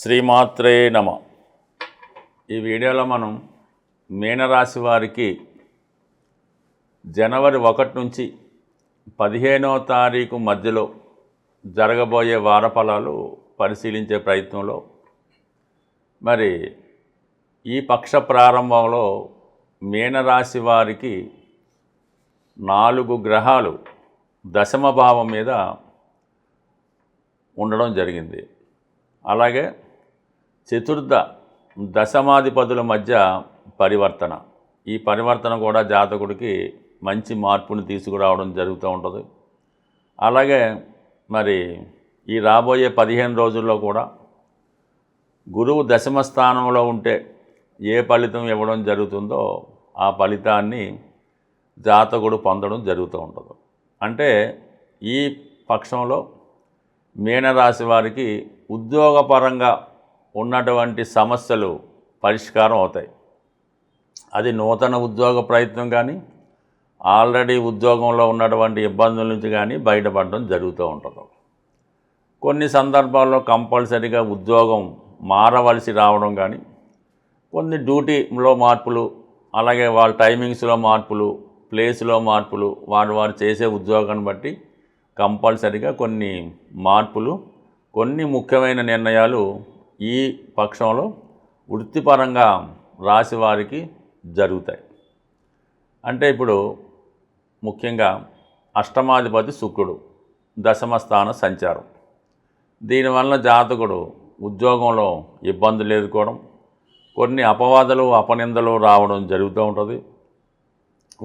శ్రీమాత్రే నమ. ఈ వీడియోలో మనం మీనరాశి వారికి జనవరి 1 నుంచి 15వ తారీఖు మధ్యలో జరగబోయే వారఫలాలు పరిశీలించే ప్రయత్నంలో మరి ఈ పక్ష ప్రారంభంలో మీనరాశి వారికి 4 గ్రహాలు దశమ భావం మీద ఉండడం జరిగింది. అలాగే చతుర్థ దశమాధిపతుల మధ్య పరివర్తన. ఈ పరివర్తన కూడా జాతకుడికి మంచి మార్పుని తీసుకురావడం జరుగుతూ ఉంటుంది. అలాగే మరి ఈ రాబోయే 15 రోజుల్లో కూడా గురువు దశమ స్థానంలో ఉంటే ఏ ఫలితం ఇవ్వడం జరుగుతుందో ఆ ఫలితాన్ని జాతకుడు పొందడం జరుగుతూ ఉంటుంది. అంటే ఈ పక్షంలో మీనరాశి వారికి ఉద్యోగపరంగా ఉన్నటువంటి సమస్యలు పరిష్కారం అవుతాయి. అది నూతన ఉద్యోగ ప్రయత్నం కానీ ఆల్రెడీ ఉద్యోగంలో ఉన్నటువంటి ఇబ్బందుల నుంచి కానీ బయటపడడం జరుగుతూ ఉంటుంది. కొన్ని సందర్భాల్లో కంపల్సరీగా ఉద్యోగం మారవలసి రావడం కానీ, కొన్ని డ్యూటీలో మార్పులు, అలాగే వాళ్ళ టైమింగ్స్లో మార్పులు, ప్లేస్లో మార్పులు, వారు చేసే ఉద్యోగాన్ని బట్టి కంపల్సరీగా కొన్ని మార్పులు, కొన్ని ముఖ్యమైన నిర్ణయాలు ఈ పక్షంలో వృత్తిపరంగా రాశి వారికి జరుగుతాయి. అంటే ఇప్పుడు ముఖ్యంగా అష్టమాధిపతి శుక్రుడు దశమ స్థాన సంచారం. దీనివల్ల జాతకుడు ఉద్యోగంలో ఇబ్బందులు ఎదుర్కోవడం, కొన్ని అపవాదాలు అపనిందలు రావడం జరుగుతూ ఉంటుంది.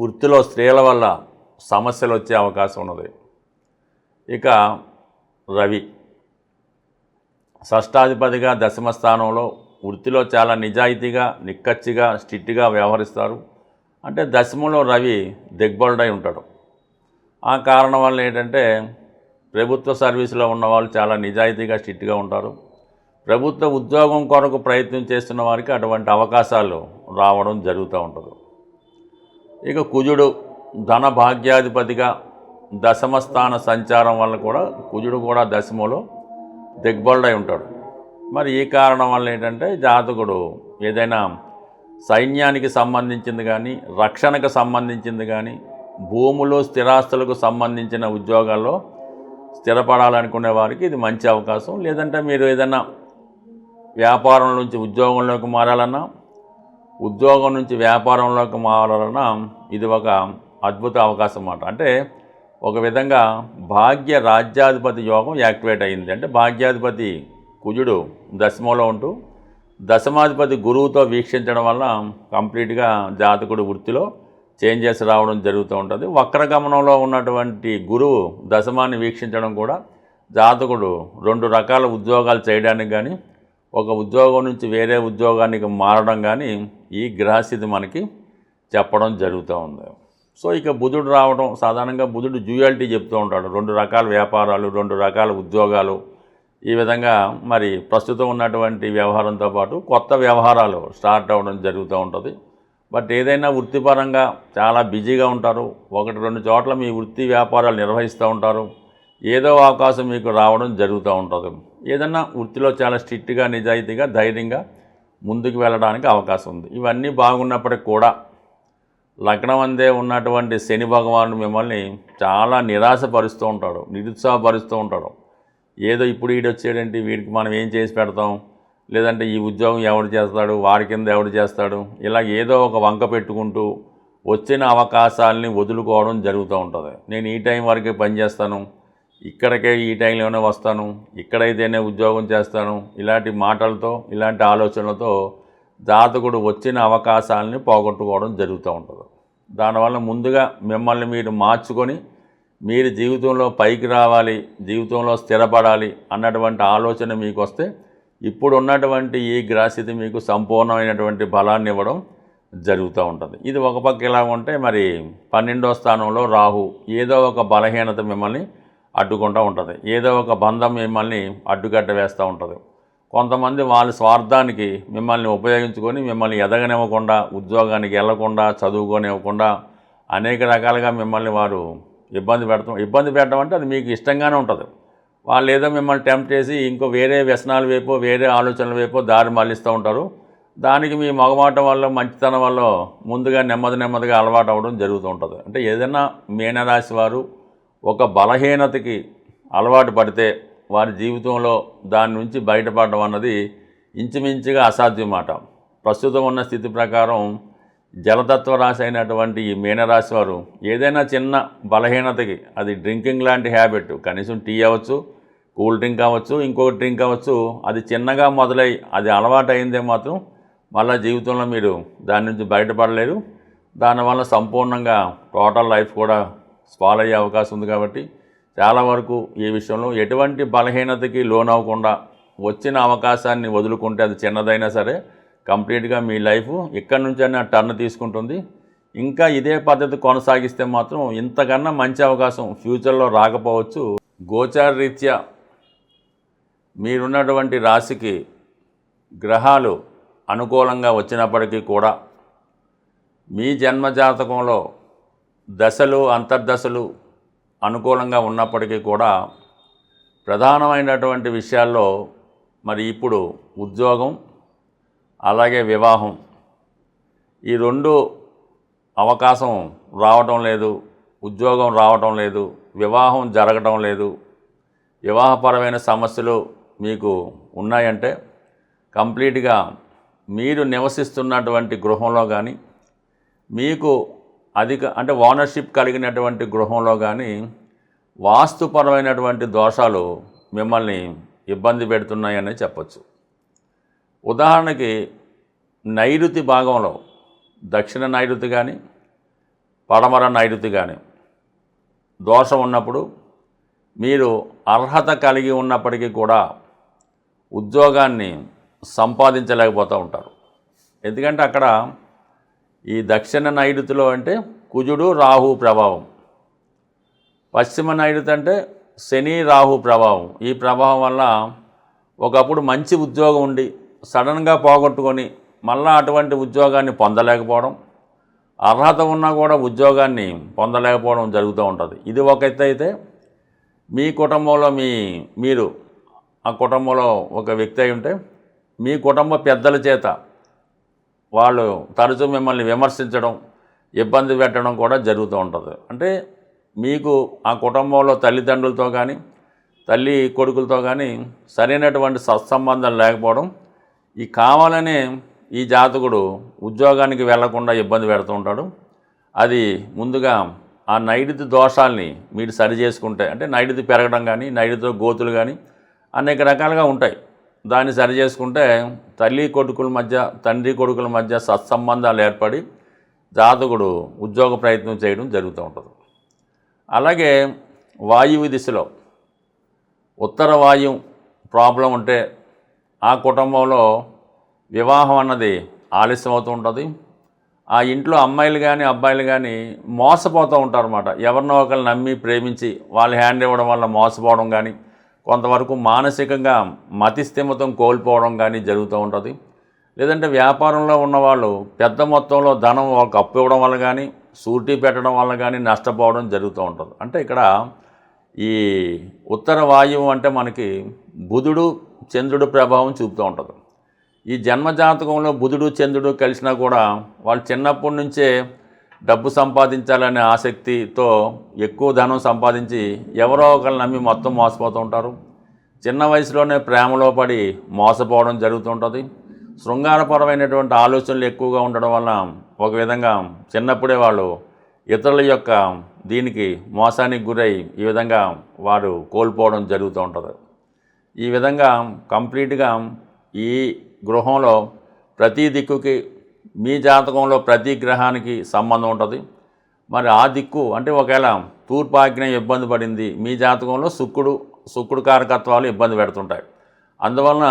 వృత్తిలో స్త్రీల వల్ల సమస్యలు వచ్చే అవకాశం ఉన్నది. ఇక రవి షష్టాధిపతిగా దశమ స్థానంలో వృత్తిలో చాలా నిజాయితీగా, నిక్కచ్చిగా, స్ట్రిక్ట్గా వ్యవహరిస్తారు. అంటే దశమంలో రవి దిగ్బలుడై ఉంటాడు. ఆ కారణం వల్ల ఏంటంటే ప్రభుత్వ సర్వీసులో ఉన్నవాళ్ళు చాలా నిజాయితీగా, స్ట్రిక్ట్గా ఉంటారు. ప్రభుత్వ ఉద్యోగం కొరకు ప్రయత్నం చేస్తున్న వారికి అటువంటి అవకాశాలు రావడం జరుగుతూ ఉంటుంది. ఇక కుజుడు ధన భాగ్యాధిపతిగా దశమ స్థాన సంచారం వల్ల కూడా కుజుడు కూడా దశమలో దిగ్బలుడై ఉంటాడు. మరి ఈ కారణం వల్ల ఏంటంటే జాతకుడు ఏదైనా సైన్యానికి సంబంధించింది కానీ, రక్షణకు సంబంధించింది కానీ, భూములు స్థిరాస్తులకు సంబంధించిన ఉద్యోగాల్లో స్థిరపడాలనుకునే వారికి ఇది మంచి అవకాశం. లేదంటే మీరు ఏదైనా వ్యాపారం నుంచి ఉద్యోగంలోకి మారాలన్నా, ఉద్యోగం నుంచి వ్యాపారంలోకి మారాలన్నా ఇది ఒక అద్భుత అవకాశం అన్నమాట. అంటే ఒక విధంగా భాగ్య రాజ్యాధిపతి యోగం యాక్టివేట్ అయింది. అంటే భాగ్యాధిపతి కుజుడు దశమంలో ఉంటూ దశమాధిపతి గురువుతో వీక్షించడం వల్ల కంప్లీట్గా జాతకుడు వృత్తిలో చేంజెస్ రావడం జరుగుతూ ఉంటుంది. వక్రగమనంలో ఉన్నటువంటి గురువు దశమాన్ని వీక్షించడం కూడా జాతకుడు 2 రకాల ఉద్యోగాలు చేయడానికి కానీ, ఒక ఉద్యోగం నుంచి వేరే ఉద్యోగానికి మారడం కానీ ఈ గ్రహస్థితి మనకి చెప్పడం జరుగుతూ ఉంది. సో ఇక బుధుడు రావడం, సాధారణంగా బుధుడు డ్యూయాలిటీ చెప్తూ ఉంటాడు. 2 రకాల వ్యాపారాలు, 2 రకాల ఉద్యోగాలు, ఈ విధంగా మరి ప్రస్తుతం ఉన్నటువంటి వ్యవహారంతో పాటు కొత్త వ్యవహారాలు స్టార్ట్ అవ్వడం జరుగుతూ ఉంటుంది. బట్ ఏదైనా వృత్తిపరంగా చాలా బిజీగా ఉంటారు. 1-2 చోట్ల మీ వృత్తి వ్యాపారాలు నిర్వహిస్తూ ఉంటారు. ఏదో అవకాశం మీకు రావడం జరుగుతూ ఉంటుంది. ఏదైనా వృత్తిలో చాలా స్ట్రిక్ట్గా, నిజాయితీగా, ధైర్యంగా ముందుకు వెళ్ళడానికి అవకాశం ఉంది. ఇవన్నీ బాగున్నప్పటికి కూడా లగ్నం అందే ఉన్నటువంటి శని భగవానుడు మిమ్మల్ని చాలా నిరాశపరుస్తూ ఉంటాడు, నిరుత్సాహపరుస్తూ ఉంటాడు. ఏదో ఇప్పుడు వీడు వచ్చేటంటే వీడికి మనం ఏం చేసి పెడతాం, లేదంటే ఈ ఉద్యోగం ఎవడు చేస్తాడు, వాడి కింద ఎవడు చేస్తాడు, ఇలా ఏదో ఒక వంక పెట్టుకుంటూ వచ్చిన అవకాశాలని వదులుకోవడం జరుగుతూ ఉంటుంది. నేను ఈ టైం వరకే పనిచేస్తాను, ఇక్కడికే ఈ టైంలోనే వస్తాను, ఇక్కడైతేనే ఉద్యోగం చేస్తాను, ఇలాంటి మాటలతో, ఇలాంటి ఆలోచనలతో జాతకుడు వచ్చిన అవకాశాలని పోగొట్టుకోవడం జరుగుతూ ఉంటుంది. దానివల్ల ముందుగా మిమ్మల్ని మీరు మార్చుకొని మీరు జీవితంలో పైకి రావాలి, జీవితంలో స్థిరపడాలి అన్నటువంటి ఆలోచన మీకు వస్తే ఇప్పుడు ఉన్నటువంటి ఈ గ్రహస్థితి మీకు సంపూర్ణమైనటువంటి బలాన్ని ఇవ్వడం జరుగుతూ ఉంటుంది. ఇది ఒక పక్క ఇలా ఉంటే మరి 12వ స్థానంలో రాహు ఏదో ఒక బలహీనత మిమ్మల్ని అడ్డుకుంటూ ఉంటుంది. ఏదో ఒక బంధం మిమ్మల్ని అడ్డుకట్ట వేస్తూ ఉంటుంది. కొంతమంది వాళ్ళ స్వార్థానికి మిమ్మల్ని ఉపయోగించుకొని మిమ్మల్ని ఎదగనివ్వకుండా, ఉద్యోగానికి వెళ్లకుండా, చదువుకోనివ్వకుండా అనేక రకాలుగా మిమ్మల్ని వారు ఇబ్బంది పెట్టడం అంటే అది మీకు ఇష్టంగానే ఉంటుంది. వాళ్ళు ఏదో మిమ్మల్ని టెంప్ట్ చేసి ఇంకో వేరే వ్యసనాల వైపు వేరే ఆలోచనల వైపు దారి మళ్ళిస్తూ ఉంటారు. దానికి మీ మగమాటం వల్ల మంచితనం వల్ల ముందుగా నెమ్మదిగా అలవాటు అవ్వడం జరుగుతూ ఉంటుంది. అంటే ఏదైనా మీనరాశి వారు ఒక బలహీనతకి అలవాటు పడితే వారి జీవితంలో దాని నుంచి బయటపడడం అన్నది ఇంచుమించుగా అసాధ్యం మాట. ప్రస్తుతం ఉన్న స్థితి ప్రకారం జలతత్వ రాశి అయినటువంటి ఈ మీనరాశి వారు ఏదైనా చిన్న బలహీనతకి, అది డ్రింకింగ్ లాంటి హ్యాబిట్, కనీసం టీ అవ్వచ్చు, కూల్ డ్రింక్ అవ్వచ్చు, ఇంకొక డ్రింక్ అవ్వచ్చు, అది చిన్నగా మొదలై అది అలవాటు అయిందే మాత్రం మళ్ళీ జీవితంలో మీరు దాని నుంచి బయటపడలేరు. దానివల్ల సంపూర్ణంగా టోటల్ లైఫ్ కూడా స్పాల్ అయ్యే అవకాశం ఉంది. కాబట్టి చాలా వరకు ఈ విషయంలో ఎటువంటి బలహీనతకి లోనవ్వకుండా వచ్చిన అవకాశాన్ని వదులుకుంటే అది చిన్నదైనా సరే కంప్లీట్గా మీ లైఫ్ ఇక్కడి నుంచైనా టర్న్ తీసుకుంటుంది. ఇంకా ఇదే పద్ధతి కొనసాగిస్తే మాత్రం ఇంతకన్నా మంచి అవకాశం ఫ్యూచర్లో రాకపోవచ్చు. గోచార రీత్యా మీరున్నటువంటి రాశికి గ్రహాలు అనుకూలంగా వచ్చినప్పటికీ కూడా మీ జన్మజాతకంలో దశలు అంతర్దశలు అనుకూలంగా ఉన్నప్పటికీ కూడా ప్రధానమైనటువంటి విషయాల్లో మరి ఇప్పుడు ఉద్యోగం అలాగే వివాహం, ఈ రెండు అవకాశం రావటం లేదు. ఉద్యోగం రావటం లేదు, వివాహం జరగటం లేదు. వివాహపరమైన సమస్యలు మీకు ఉన్నాయంటే కంప్లీట్గా మీరు నివసిస్తున్నటువంటి గృహంలో కానీ, మీకు అంటే ఓనర్షిప్ కలిగినటువంటి గృహంలో కానీ వాస్తుపరమైనటువంటి దోషాలు మిమ్మల్ని ఇబ్బంది పెడుతున్నాయని చెప్పచ్చు. ఉదాహరణకి నైరుతి భాగంలో దక్షిణ నైరుతి కానీ పడమర నైరుతి కానీ దోషం ఉన్నప్పుడు మీరు అర్హత కలిగి ఉన్నప్పటికీ కూడా ఉద్యోగాన్ని సంపాదించలేకపోతూ ఉంటారు. ఎందుకంటే అక్కడ ఈ దక్షిణ నైరుతిలో అంటే కుజుడు రాహు ప్రభావం, పశ్చిమ నైరుతి అంటే శని రాహు ప్రభావం. ఈ ప్రభావం వల్ల ఒకప్పుడు మంచి ఉద్యోగం ఉండి సడన్గా పోగొట్టుకొని మళ్ళీ అటువంటి ఉద్యోగాన్ని పొందలేకపోవడం, అర్హత ఉన్నా కూడా ఉద్యోగాన్ని పొందలేకపోవడం జరుగుతూ ఉంటుంది. ఇది ఒక ఎత్తు అయితే, మీ కుటుంబంలో మీరు ఆ కుటుంబంలో ఒక వ్యక్తి అయి ఉంటే మీ కుటుంబ పెద్దల చేత వాళ్ళు తరచూ మిమ్మల్ని విమర్శించడం, ఇబ్బంది పెట్టడం కూడా జరుగుతూ ఉంటుంది. అంటే మీకు ఆ కుటుంబంలో తల్లిదండ్రులతో కానీ తల్లి కొడుకులతో కానీ సరైనటువంటి సత్సంబంధం లేకపోవడం, ఈ కావాలనే ఈ జాతకుడు ఉద్యోగానికి వెళ్లకుండా ఇబ్బంది పెడుతూ ఉంటాడు. అది ముందుగా ఆ నైరుతి దోషాల్ని మీరు సరి చేసుకుంటే, అంటే నైరుతి పెరగడం కానీ నైరుతిలో గోతులు కానీ అనేక రకాలుగా ఉంటాయి. దాన్ని సరి చేసుకుంటే తల్లి కొడుకుల మధ్య తండ్రి కొడుకుల మధ్య సత్సంబంధాలు ఏర్పడి జాతకుడు ఉద్యోగ ప్రయత్నం చేయడం జరుగుతూ ఉంటుంది. అలాగే వాయువు దిశలో ఉత్తర వాయువు ప్రాబ్లం ఉంటే ఆ కుటుంబంలో వివాహం అన్నది ఆలస్యం అవుతూ ఉంటుంది. ఆ ఇంట్లో అమ్మాయిలు కానీ అబ్బాయిలు కానీ మోసపోతూ ఉంటారన్నమాట. ఎవరినో ఒకరు నమ్మి ప్రేమించి వాళ్ళు హ్యాండ్ ఇవ్వడం వల్ల మోసపోవడం కానీ, కొంతవరకు మానసికంగా మతిస్థిమితం కోల్పోవడం కానీ జరుగుతూ ఉంటుంది. లేదంటే వ్యాపారంలో ఉన్నవాళ్ళు పెద్ద మొత్తంలో ధనం ఒక అప్పు ఇవ్వడం వల్ల కానీ సూటీ పెట్టడం వల్ల కానీ నష్టపోవడం జరుగుతూ ఉంటుంది. అంటే ఇక్కడ ఈ ఉత్తర వాయువు అంటే మనకి బుధుడు చంద్రుడు ప్రభావం చూపుతూ ఉంటుంది. ఈ జన్మజాతకంలో బుధుడు చంద్రుడు కలిసినా కూడా వాళ్ళు చిన్నప్పటి నుంచే డబ్బు సంపాదించాలనే ఆసక్తితో ఎక్కువ ధనం సంపాదించి ఎవరో ఒకరు నమ్మి మొత్తం మోసపోతూ ఉంటారు. చిన్న వయసులోనే ప్రేమలో పడి మోసపోవడం జరుగుతుంటుంది. శృంగారపరమైనటువంటి ఆలోచనలు ఎక్కువగా ఉండడం వల్ల ఒక విధంగా చిన్నప్పుడే వాళ్ళు ఇతరుల యొక్క దీనికి మోసానికి గురై ఈ విధంగా వారు కోల్పోవడం జరుగుతూ ఉంటుంది. ఈ విధంగా కంప్లీట్గా ఈ గృహంలో ప్రతి దిక్కుకి మీ జాతకంలో ప్రతి గ్రహానికి సంబంధం ఉంటుంది. మరి ఆ దిక్కు అంటే ఒకవేళ తూర్పాగ్నేయం ఇబ్బంది పడింది, మీ జాతకంలో శుక్రుడు కారకత్వాలు ఇబ్బంది పెడుతుంటాయి. అందువలన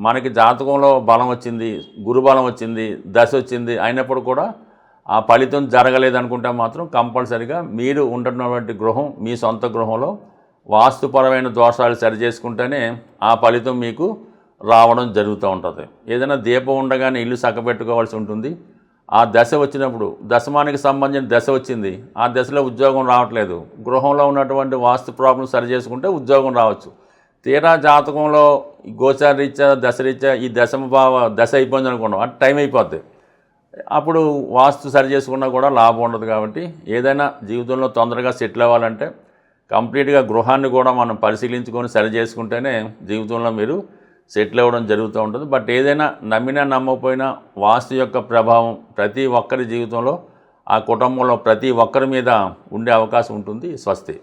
మనకి జాతకంలో బలం వచ్చింది, గురుబలం వచ్చింది, దశ వచ్చింది, అయినప్పుడు కూడా ఆ ఫలితం జరగలేదనుకుంటే మాత్రం కంపల్సరిగా మీరు ఉంటున్నటువంటి గృహం మీ సొంత గృహంలో వాస్తుపరమైన దోషాలు సరి చేసుకుంటేనే ఆ ఫలితం మీకు రావడం జరుగుతూ ఉంటుంది. ఏదైనా దీపం ఉండగానే ఇల్లు చక్కబెట్టుకోవాల్సి ఉంటుంది. ఆ దశ వచ్చినప్పుడు దశమానికి సంబంధించిన దశ వచ్చింది, ఆ దశలో ఉద్యోగం రావట్లేదు, గృహంలో ఉన్నటువంటి వాస్తు ప్రాబ్లం సరి చేసుకుంటే ఉద్యోగం రావచ్చు. తీరా జాతకంలో ఈ గోచార రీత్యా దశరీత్యా ఈ దశ అయిపోయింది అనుకున్నాం అంటే టైం అయిపోద్ది. అప్పుడు వాస్తు సరి చేసుకున్నా కూడా లాభం ఉండదు. కాబట్టి ఏదైనా జీవితంలో తొందరగా సెటిల్ అవ్వాలంటే కంప్లీట్గా గృహాన్ని కూడా మనం పరిశీలించుకొని సరి చేసుకుంటేనే జీవితంలో మీరు సెటిల్ అవ్వడం జరుగుతూ ఉంటుంది. బట్ ఏదైనా నమ్మినా నమ్మకపోయినా వాస్తు యొక్క ప్రభావం ప్రతి ఒక్కరి జీవితంలో, ఆ కుటుంబంలో ప్రతి ఒక్కరి మీద ఉండే అవకాశం ఉంటుంది. స్వస్తి.